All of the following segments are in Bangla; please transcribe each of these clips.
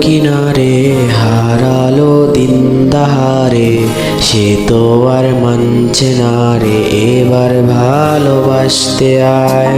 কিনারে হারালো দিন দাহারে, সে তো আর মানছে না রে, এবার ভালোবাসতে আয়।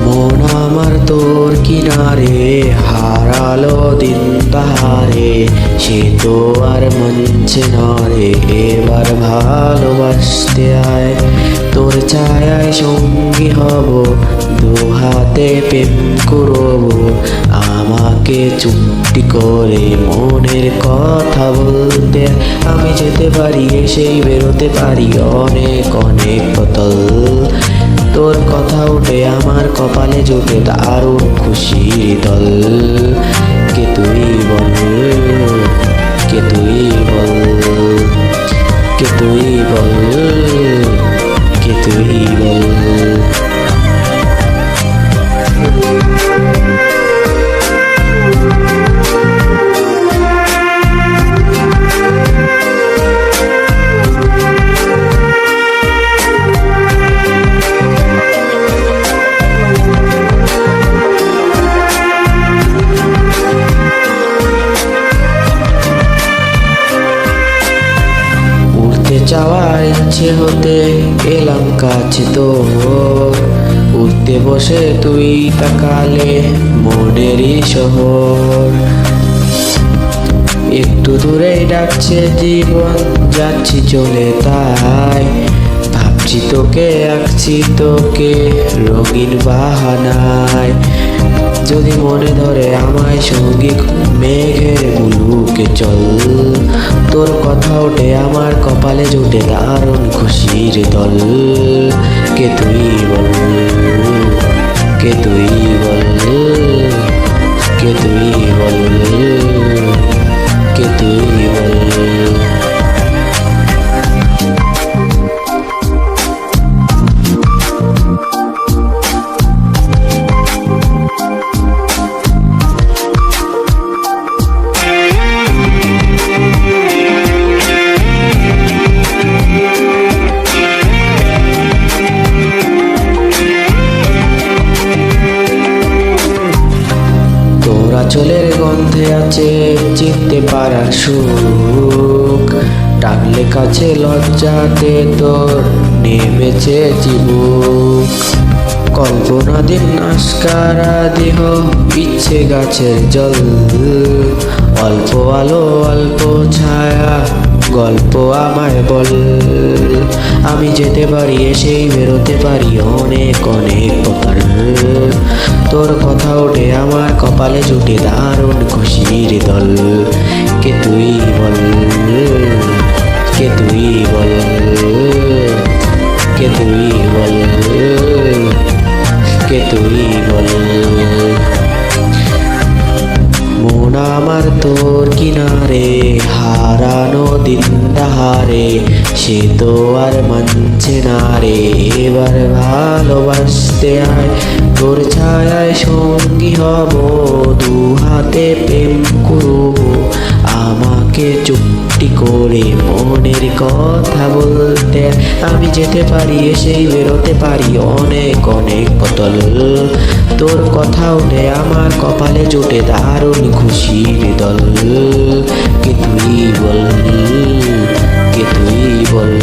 মন আমার তোর কিনারে হারালো দিন তাহারে, সে তো আর মানছে না রে, এবার ভালোবাসতে আয়। তোর ছায়ায় সঙ্গী হব, দু হাতে প্রেম করব, আমাকে চুপটি করে মনের কথা বলতে। আমি যেতে পারি সেই বেরোতে পারি অনেক অনেক বোতল। তোর কথা উঠে আমার কপালে জোটে দারুণ খুশির দল। কে তুই বল, কে তুই বল, কে তুই বল, কে তুই বল। যাওয়ার ইচ্ছে হতে এলাম কাছে তোর, উঠতে বসে তুই তাকালে মনেরই শহর। একটু দূরে ডাকছে জীবন, যাচ্ছি চলে তাই, ভাবছি তোকে আঁকছি তোকে রঙিন বাহানায়। যদি মনে ধরে আমায় সঙ্গী মেঘের বুলুকে চল, তোর কথা ওঠে আমার কপালে জোটে দারুণ খুশির দল। কে তুই বল, কে তুই বল, কে তুই বল, কে তুই বল। চলের গন্ধে আছে চিনতে পারার সুখ, টানলে কাছে লজ্জাতে তোর নেমেছে চিবুক। কল্পনাধীন আস্কারা দেহ ইচ্ছে গাছের জল, অল্প আলো অল্প ছায়া গল্প আমায় বল। আমি যেতে পারি সেই বেরোতে পারি অনেক অনেক পথ। তোর কথা ওঠে আমার কপালে জুটে দারুণ খুশির দল। কে তুই বল, কে তুই বল, কে তুই বল, কে তুই বল। মন আমার তোর কিনারে হারানো দিন দাহারে, সে তো আর মানছে না রে, এবার ভালোবাসতে আয়। তোর ছায়ায় সঙ্গী হব, দু হাতে প্রেম করব, আমাকে চুপটি করে মনের কথা বলতে। আমি যেতে পারি সেই বেরোতে পারি অনেক অনেক বোতল। তোর কথা উঠে আমার কপালে জোটে দারুণ খুশির দল। কে তুই বল, কে তুই বল,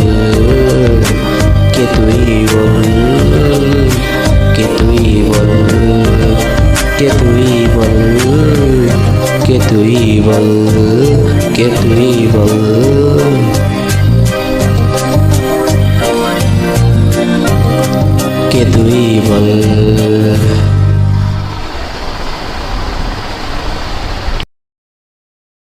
কে তুই বল, কে তুই বল, কে তুই বল, কে তুই বল, কে তুই বল।